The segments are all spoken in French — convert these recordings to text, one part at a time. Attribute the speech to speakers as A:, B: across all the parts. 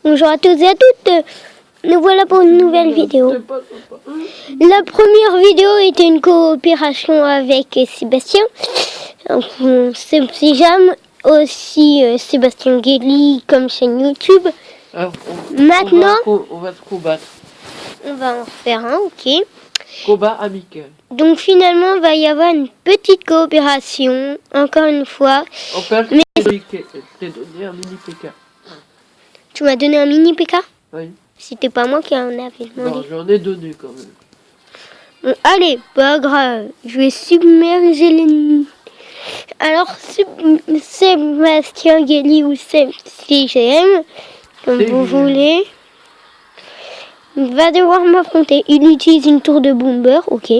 A: Bonjour à tous et à toutes. Nous voilà pour une nouvelle vidéo. La première vidéo était une coopération avec Sébastien. C'est jamais aussi Sébastien Guély comme chaîne YouTube.
B: Alors,
A: Maintenant,
B: on va se combattre.
A: on va en faire un, ok.
B: Combat amical.
A: Donc finalement, il va y avoir une petite coopération, encore une fois.
B: En fait,
A: Mais-
B: je t'ai donné un mini PK.
A: Tu m'as donné un mini PK?
B: Oui.
A: C'était pas moi qui en avais demandé.
B: Non, j'en ai donné quand même.
A: Bon, allez, pas grave, je vais submerger l'ennemi. Alors, Sébastien Guély ou CGM, comme
B: CGM.
A: vous voulez, va devoir m'affronter. Il utilise une tour de Boomer, ok.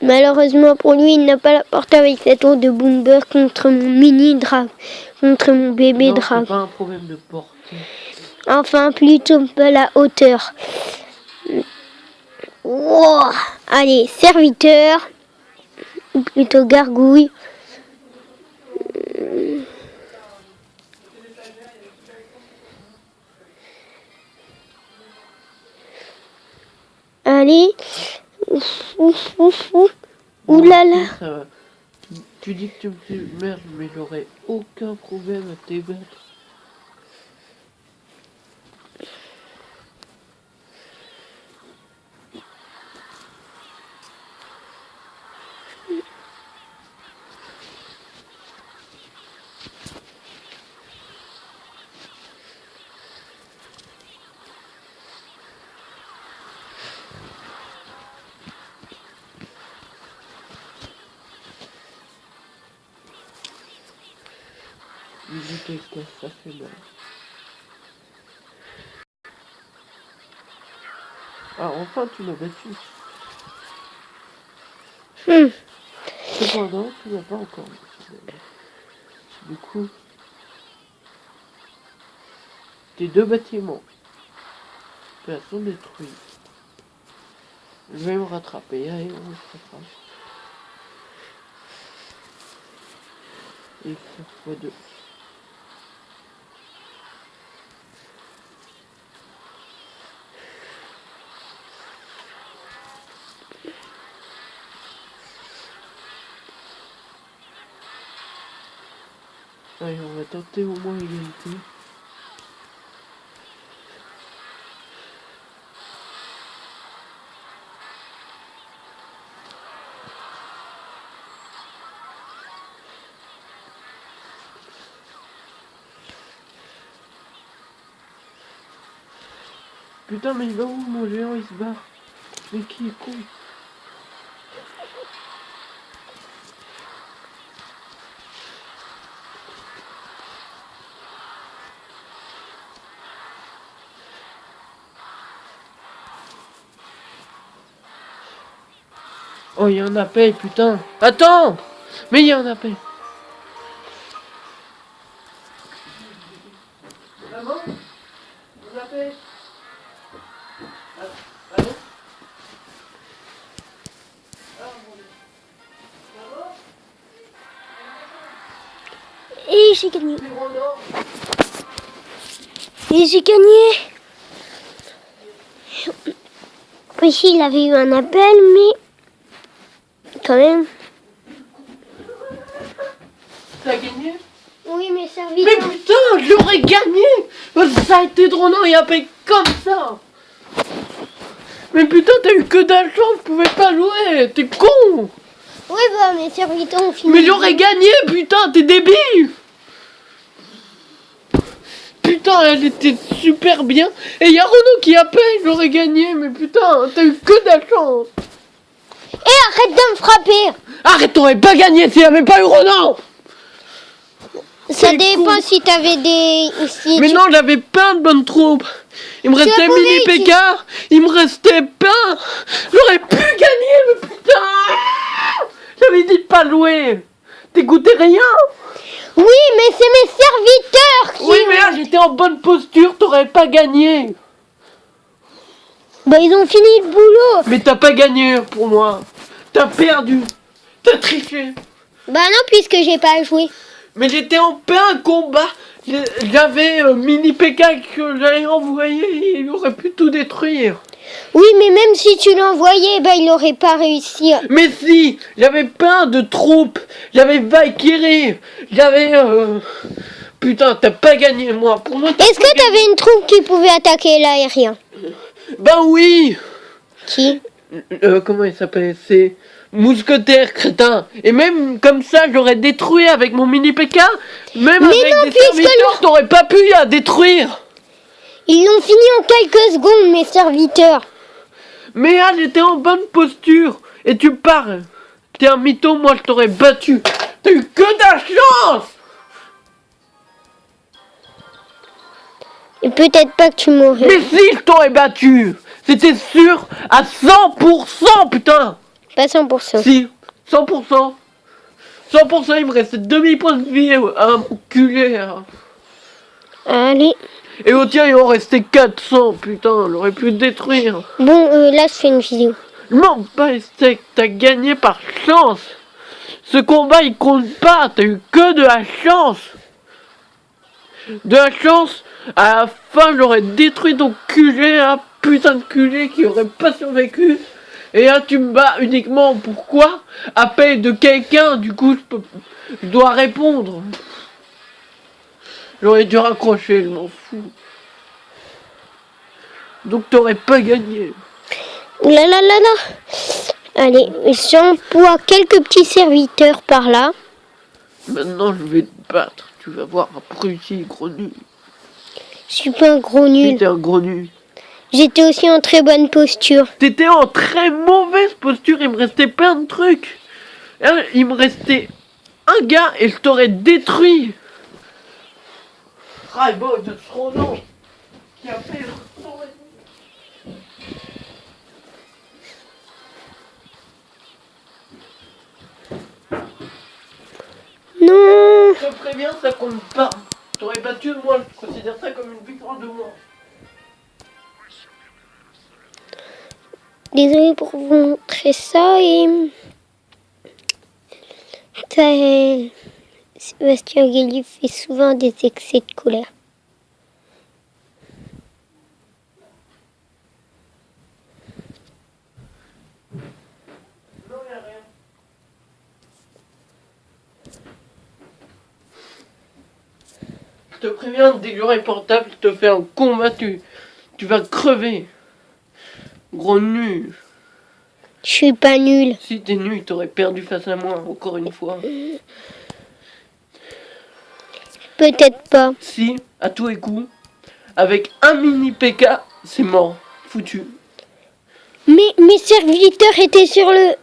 A: Malheureusement pour lui, il n'a pas la portée avec cette tour de Boomer contre mon mini drague, contre mon bébé
B: Non,
A: drague.
B: c'est pas un problème de portée.
A: Enfin, plutôt pas la hauteur. Wow. Allez, serviteur, ou plutôt gargouille. Allez. Ouf, ouf, ouf, ouf. Ouh là là.
B: Ça va. Tu dis que tu me fais merde, mais j'aurais aucun problème à t'ébattre. Visiter quoi, ça fait mal. Ah, enfin tu m'as battu. Cependant, tu n'as pas encore battu. Du coup, tes deux bâtiments sont détruits. Je vais me rattraper, allez, on se rattrape. Et faire fois deux. Allez, on va tenter au moins l'égalité. Putain, mais il va où mon géant, il se barre. Mais qui est con. Oh, il y a un appel, putain. Attends. Mais il y a un appel. Maman, on appelle. Allô?
A: Et j'ai gagné.
B: C'est Ronan.
A: Et j'ai gagné. Ici, il avait eu un appel, mais quand même.
B: T'as gagné?
A: Oui, mais
B: Mais
A: serviteur.
B: putain, je l'aurais gagné. Ça a été trop long, il a payé comme ça. Mais putain, t'as eu que d'argent, je pouvais pas jouer. T'es con.
A: Oui, bah, mes serviteurs ont fini.
B: Mais j'aurais gagné, putain, t'es débile. Putain, elle était super bien. Et il y a Renaud qui appelle, j'aurais gagné. Mais putain, t'as eu que d'argent.
A: Arrête de me frapper.
B: Arrête, t'aurais pas gagné s'il y avait pas eu Renaud.
A: Ça
B: C'est
A: dépend
B: con.
A: si t'avais des... Si
B: Mais
A: tu-
B: non, j'avais plein de bonnes troupes. Il me
A: Tu
B: restait
A: as combien
B: mini
A: ici?
B: PK. Il me restait plein. J'aurais pu gagner, mais putain. J'avais dit de pas jouer. T'écoutais rien.
A: Oui, mais c'est mes serviteurs qui...
B: Oui, mais là, j'étais en bonne posture. T'aurais pas gagné.
A: Bah, ils ont fini le boulot.
B: Mais t'as pas gagné pour moi. T'as perdu. T'as triché.
A: Bah non, puisque j'ai pas joué.
B: Mais j'étais en plein combat. J'avais Mini PK que j'avais envoyé, il aurait pu tout détruire.
A: Oui, mais même si tu l'envoyais, bah il aurait pas réussi.
B: Mais si, j'avais plein de troupes. J'avais Valkyrie. J'avais... Putain, t'as pas gagné, moi. Pour moi,
A: Est-ce que t'avais une troupe qui pouvait attaquer l'aérien?
B: Bah oui.
A: Qui?
B: Comment il s'appelle? C'est mousquetaire, crétin. Et même comme ça, j'aurais détruit avec mon mini PK. Même
A: Mais
B: avec
A: non,
B: des
A: puisque
B: serviteurs, t'aurais pas pu la détruire.
A: Ils l'ont fini en quelques secondes, mes serviteurs.
B: Mais là, j'étais en bonne posture. Et tu parles. T'es un mytho, moi je t'aurais battu. T'as eu que de la chance.
A: Et peut-être pas que tu m'aurais.
B: Mais si, je t'aurais battu. C'était sûr à 100%, putain.
A: Pas 100%.
B: Si, 100%. 100%, il me restait demi-point de vie à m'enculer. Hein.
A: Allez.
B: Et au tien, il en restait 400, putain, j'aurais pu le détruire.
A: Bon, là, je fais une vidéo.
B: Non, pas les steaks, t'as gagné par chance. Ce combat, il compte pas, t'as eu que de la chance. De la chance, à la fin, j'aurais détruit ton culé, un putain de culé qui aurait pas survécu. Et là, tu me bats uniquement, pourquoi? Appel de quelqu'un, du coup, je dois répondre. J'aurais dû raccrocher, je m'en fous. Donc t'aurais pas gagné.
A: Ouh là là là là. Allez, j'emploie quelques petits serviteurs par là.
B: Maintenant je vais te battre. Tu vas voir, abruti, gros nul.
A: Je suis pas un gros nul.
B: T'étais un gros nul.
A: J'étais aussi en très bonne posture.
B: T'étais en très mauvaise posture, il me restait plein de trucs. Et là, il me restait un gars et je t'aurais détruit. Railboy de Stronon qui a fait le...
A: Non.
B: Je te préviens, ça compte pas. T'aurais battu moi, je considère ça comme une victoire de moi.
A: Désolée pour vous montrer ça et... Sébastien Guély fait souvent des excès de colère.
B: Non, y a rien. Je te préviens, dès que j'aurai portable, je te fais un combat, tu vas crever. Gros nul.
A: Je suis pas nulle.
B: Si t'es nul, t'aurais perdu face à moi, encore une fois.
A: Peut-être pas.
B: Si, à tous les coups, avec un mini PK, c'est mort. Foutu.
A: Mais mes serviteurs étaient sur le...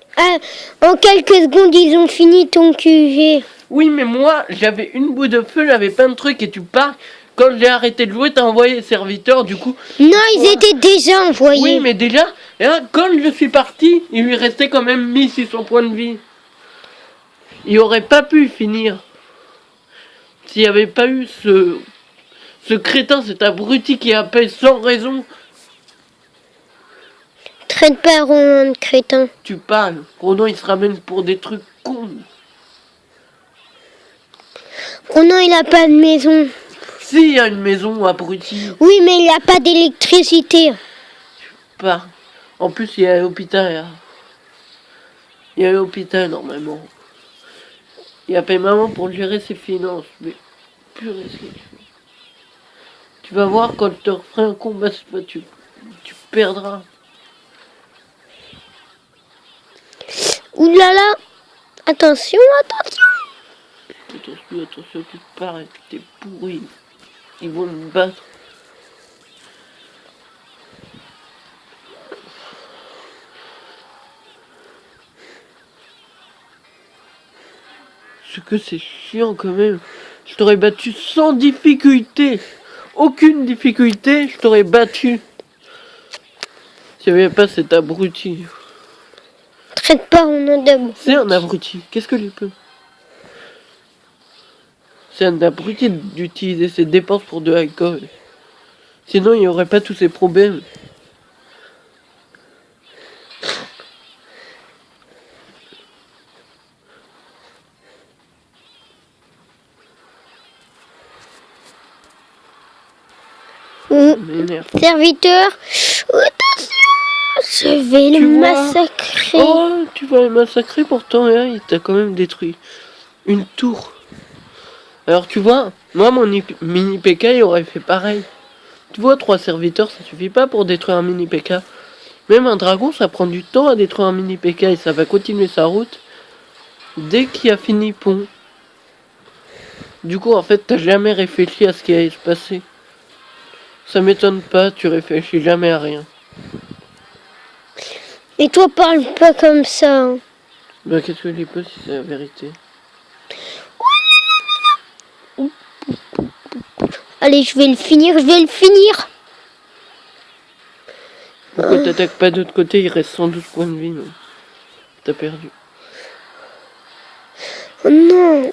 A: en quelques secondes, ils ont fini ton QG.
B: Oui, mais moi, j'avais une boule de feu, j'avais plein de trucs, et tu pars. Quand j'ai arrêté de jouer, t'as envoyé les serviteurs, du coup...
A: Non, ils étaient déjà envoyés.
B: Oui, mais déjà, et là, quand je suis parti, il lui restait quand même 1600 points de vie. Il aurait pas pu finir. S'il n'y avait pas eu ce crétin, cet abruti qui appelle sans raison.
A: Traite pas Ronan de crétin.
B: Tu parles. Ronan, il se ramène pour des trucs cons.
A: Ronan, il a pas de maison.
B: Si, il y a une maison, abruti.
A: Oui, mais il a pas d'électricité.
B: Pas. En plus, il y a l'hôpital. Là. Il y a l'hôpital, normalement. Il appelle maman pour gérer ses finances. Mais, purée, ce que tu fais. Tu vas voir, quand je te referai un combat, tu perdras.
A: Ouh là là. Attention, attention.
B: Attention, tu te parles, t'es pourri. Ils vont me battre. Ce que c'est chiant quand même. Je t'aurais battu sans difficulté. Aucune difficulté, je t'aurais battu. S'il n'y avait pas cet abruti.
A: Traite pas Ronan d'abruti.
B: C'est un abruti. Qu'est-ce que lui peut? C'est un abruti d'utiliser ses dépenses pour de l'alcool. Sinon, il n'y aurait pas tous ces problèmes. Ça m'énerve.
A: Serviteur, attention, je vais
B: Tu
A: le
B: vois
A: massacrer.
B: Oh, tu vas le massacrer pourtant, hein, il t'a quand même détruit une tour. Alors tu vois, moi mon mini PK il aurait fait pareil. Tu vois, 3 serviteurs ça suffit pas pour détruire un mini PK. Même un dragon ça prend du temps à détruire un mini PK et ça va continuer sa route dès qu'il a fini pont. Du coup en fait t'as jamais réfléchi à ce qui allait se passer. Ça m'étonne pas, tu réfléchis jamais à rien.
A: Et toi, parle pas comme ça. Hein.
B: Bah qu'est-ce que je peux si c'est la vérité?
A: Allez, je vais le finir, je vais le finir.
B: Pourquoi t'attaques pas de l'autre côté? Il reste 112 points de vie, non? T'as perdu.
A: Oh non.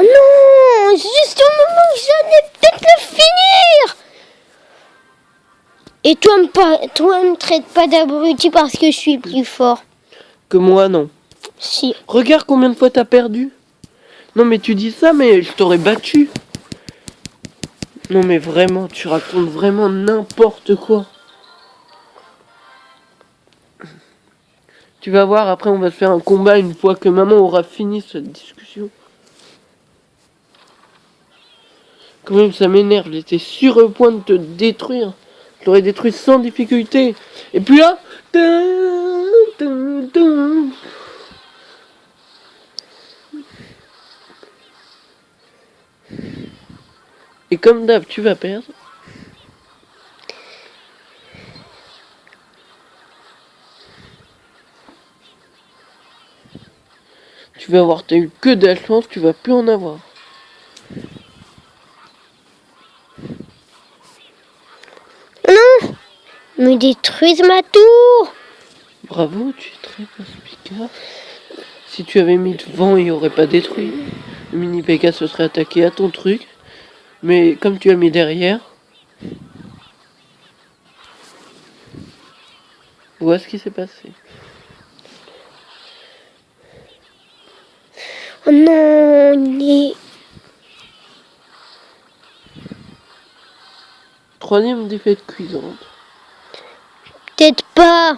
A: Oh non, juste au moment où j'allais peut-être le finir. Et toi me traite pas d'abruti parce que je suis le plus fort.
B: Que moi, non.
A: Si.
B: Regarde combien de fois t'as perdu. Non mais tu dis ça, mais je t'aurais battu. Non mais vraiment, tu racontes vraiment n'importe quoi. Tu vas voir, après on va se faire un combat une fois que maman aura fini cette discussion. Quand même ça m'énerve, j'étais sur le point de te détruire. Je l'aurais détruit sans difficulté. Et puis là... Et comme d'hab, tu vas perdre. Tu vas avoir, t'as eu que de la chance, tu vas plus en avoir.
A: Non, me détruise ma tour.
B: Bravo, tu es très perspicace. Si tu avais mis devant, il aurait pas détruit. Le mini PK se serait attaqué à ton truc. Mais comme tu as mis derrière, vois ce qui s'est passé.
A: Oh non, il est...
B: Troisième défaite cuisante.
A: Peut-être pas.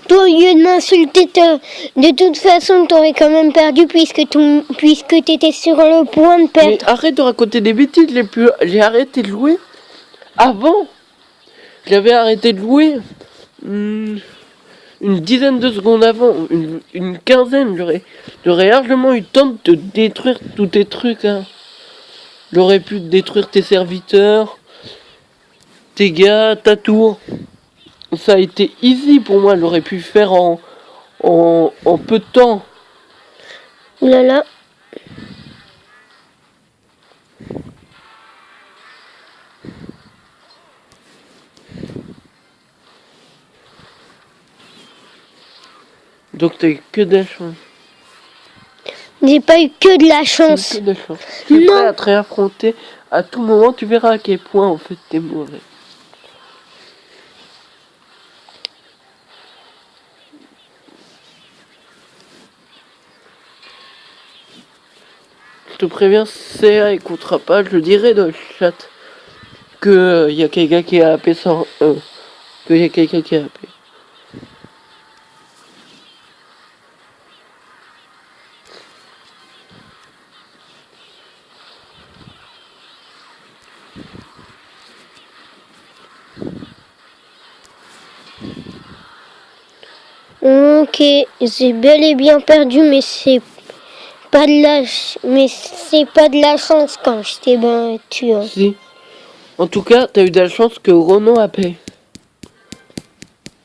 A: Toi, au lieu de m'insulter, de toute façon, t'aurais quand même perdu puisque t'étais sur le point de perdre.
B: Mais arrête de raconter des bêtises, j'ai arrêté de jouer avant. J'avais arrêté de jouer une dizaine de secondes avant, une quinzaine. J'aurais largement eu le temps de te détruire tous tes trucs. Hein. J'aurais pu détruire tes serviteurs, tes gars, ta tour. Ça a été easy pour moi, j'aurais pu faire en peu de temps.
A: Ouh là là.
B: Donc t'as eu que de la chance.
A: J'ai pas eu que de la chance.
B: Que de la chance. Tu es
A: Non.
B: prêt à te réaffronter à tout moment, tu verras à quel point en fait t'es mauvais. Je te préviens, CA écoutera pas, je le dirai dans le chat que y a quelqu'un qui a appelé sans que y a quelqu'un qui a appelé.
A: Ok, j'ai bel et bien perdu, mais c'est pas de la chance quand je t'ai battu. Hein.
B: Si. En tout cas, t'as eu de la chance que Ronan appelle.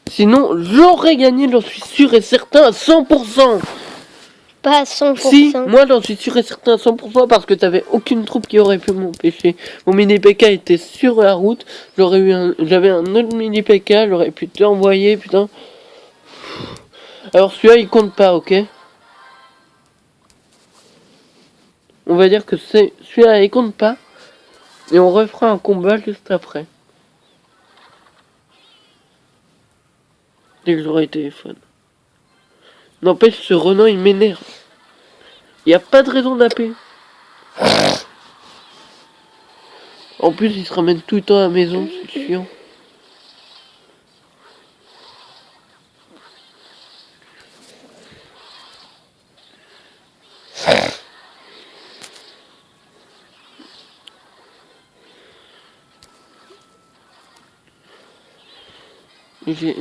B: Sinon, j'aurais gagné, j'en suis sûr et certain à 100%.
A: Pas à 100%.
B: Si, moi j'en suis sûr et certain à 100% parce que t'avais aucune troupe qui aurait pu m'empêcher. Mon mini PK était sur la route, j'avais un autre mini PK, j'aurais pu te l'envoyer, putain. Alors celui-là il compte pas, ok? On va dire que celui-là il compte pas. Et on refera un combat juste après. Dès que j'aurai le téléphone. N'empêche, ce Renan, il m'énerve. Il n'y a pas de raison d'appeler. En plus, il se ramène tout le temps à la maison, c'est chiant.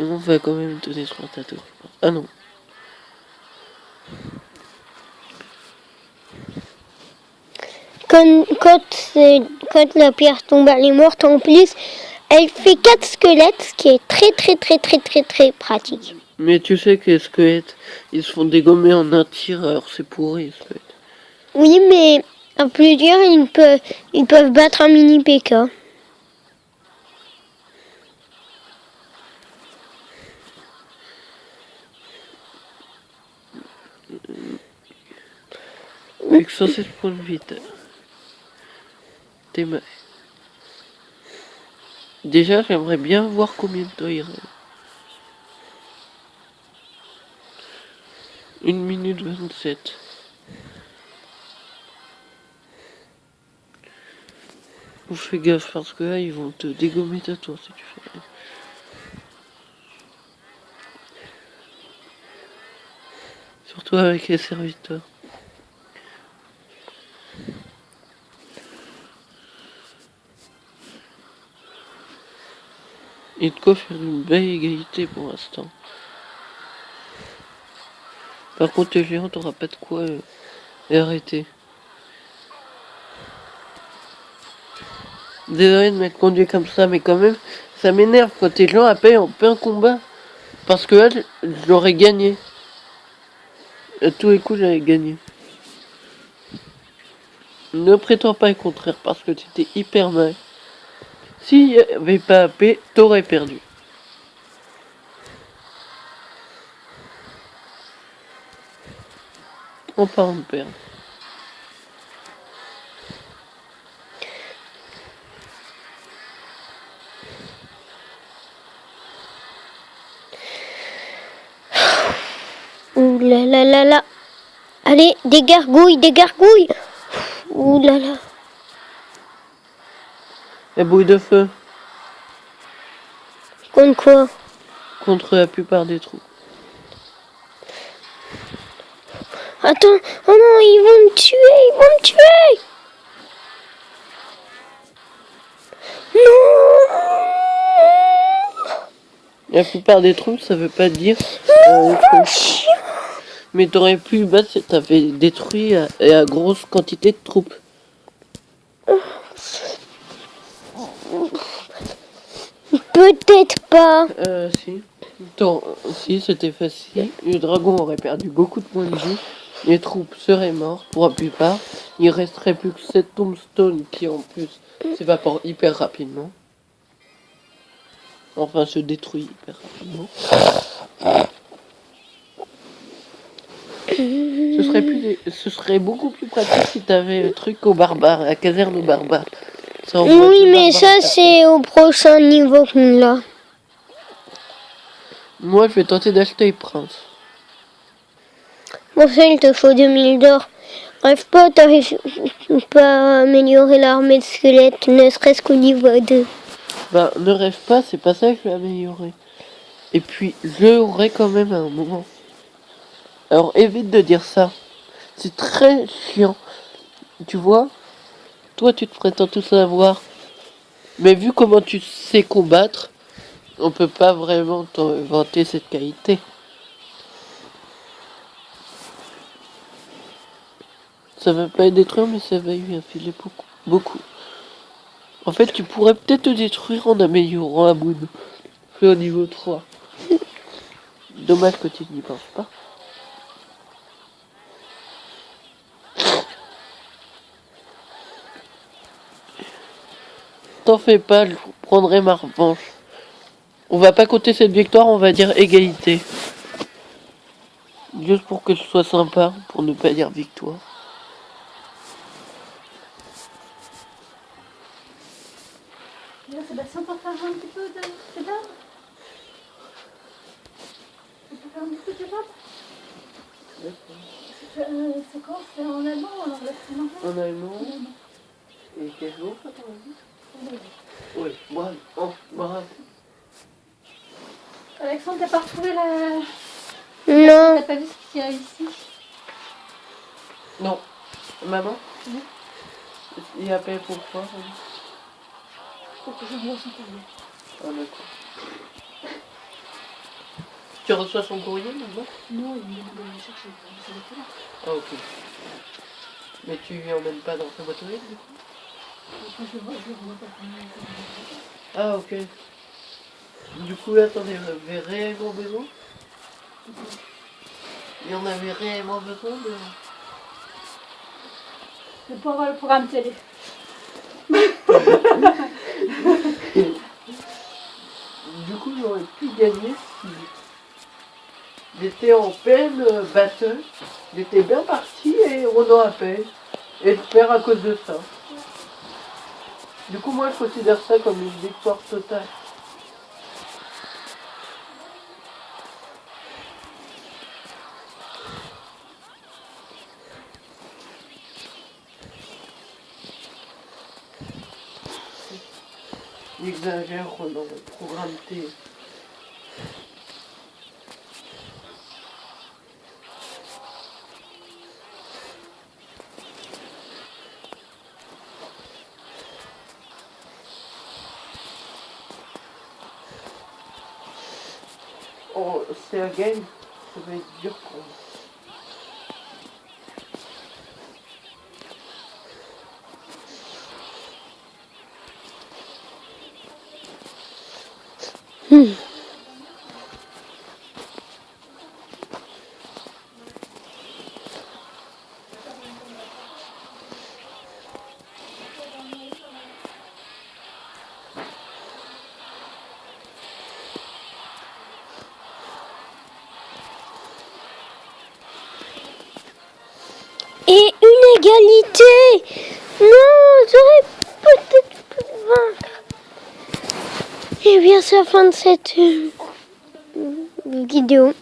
B: On va quand même donner 3 tatouages. Ah non.
A: Quand la pierre tombe, elle est morte en plus. Elle fait 4 squelettes, ce qui est très pratique.
B: Mais tu sais que les squelettes, ils se font dégommer en un tir, alors c'est pourri les squelettes.
A: Oui, mais à plusieurs, ils peuvent battre un mini PK.
B: Avec 116 points de vie, t'es mal. Déjà, j'aimerais bien voir combien de temps il reste. 1 minute 27. Fais gaffe parce que là, ils vont te dégommer ta tour si tu fais rien. Surtout avec les serviteurs. Et de quoi faire une belle égalité pour l'instant. Par contre, les géants, t'auras pas de quoi arrêter. Désolé de m'être conduit comme ça, mais quand même, ça m'énerve quand les gens appellent en plein combat. Parce que là, j'aurais gagné. À tous les coups, j'avais gagné. Ne prétends pas le contraire, parce que tu étais hyper mal. S'il n'y avait pas appelé, t'aurais perdu. En parlant de perdre.
A: Ouh là là là là. Allez, des gargouilles. Ouh là là.
B: La bouille de feu.
A: Contre quoi?
B: Contre la plupart des trous.
A: Attends, oh non, ils vont me tuer. Non.
B: La plupart des troupes, ça veut pas dire. Mais t'aurais pu battre si t'avais détruit à grosse quantité de troupes.
A: Peut-être pas.
B: Si. Si, c'était facile. Le dragon aurait perdu beaucoup de points de vie. Les troupes seraient mortes pour la plupart. Il resterait plus que 7 tombstones qui en plus s'évaporent hyper rapidement. Enfin, se détruit hyper rapidement. Ce serait beaucoup plus pratique si t'avais le truc aux barbares, la caserne aux barbares.
A: Oui, mais ça c'est au prochain niveau qu'on l'a.
B: Moi, je vais tenter d'acheter les princes.
A: Pour ça, il te faut 2000 d'or. Bref, t'arrives pas à améliorer l'armée de squelettes, ne serait-ce qu'au niveau 2.
B: Bah, ne rêve pas, c'est pas ça que je vais améliorer. Et puis, je aurai quand même un moment. Alors, évite de dire ça. C'est très chiant. Tu vois? Toi, tu te prétends tout savoir. Mais vu comment tu sais combattre, on peut pas vraiment t'en vanter cette qualité. Ça va pas être détruire, mais ça va lui infiler beaucoup. En fait, tu pourrais peut-être te détruire en améliorant la boune. Fait au niveau 3. Dommage que tu n'y penses pas. T'en fais pas, je prendrai ma revanche. On va pas compter cette victoire, on va dire égalité. Juste pour que ce soit sympa, pour ne pas dire victoire.
C: Sébastien, pour faire un petit peu de kebab. On peut faire un petit peu de kebab. C'est quoi? C'est en allemand ou en anglais?
B: En allemand. Et quel jour, ça, t'en as dit? Oui, bravo. Oh, bravo.
C: Alexandre, t'as pas retrouvé la...
A: Non.
C: T'as pas vu ce qu'il y a ici?
B: Non. Maman?
C: Oui.
B: Il appelle pourquoi?
C: Faut que je bois son courrier.
B: Ah, d'accord. Tu reçois son courrier maintenant?
C: Non, il m'a demandé de chercher. Ça va être là.
B: Ah, ok. Mais tu lui emmènes pas dans sa boîte aux lettres, du coup?
C: Après, je vois pas comment.
B: Ah, ok. Du coup, là, t'en avais réellement besoin? Il y en avait réellement besoin de...
C: Je vais pas avoir le programme télé.
B: Du coup, j'aurais pu gagner si j'étais en pleine battle. J'étais bien parti et Renaud appelle. Et je perds à cause de ça. Du coup, moi, je considère ça comme une victoire totale. Il exagère dans le programme T. Oh, c'est un game, ça va être dur pour moi.
A: Et une égalité. Non, j'aurais peut-être pu vaincre. Et bien, c'est la fin de cette vidéo.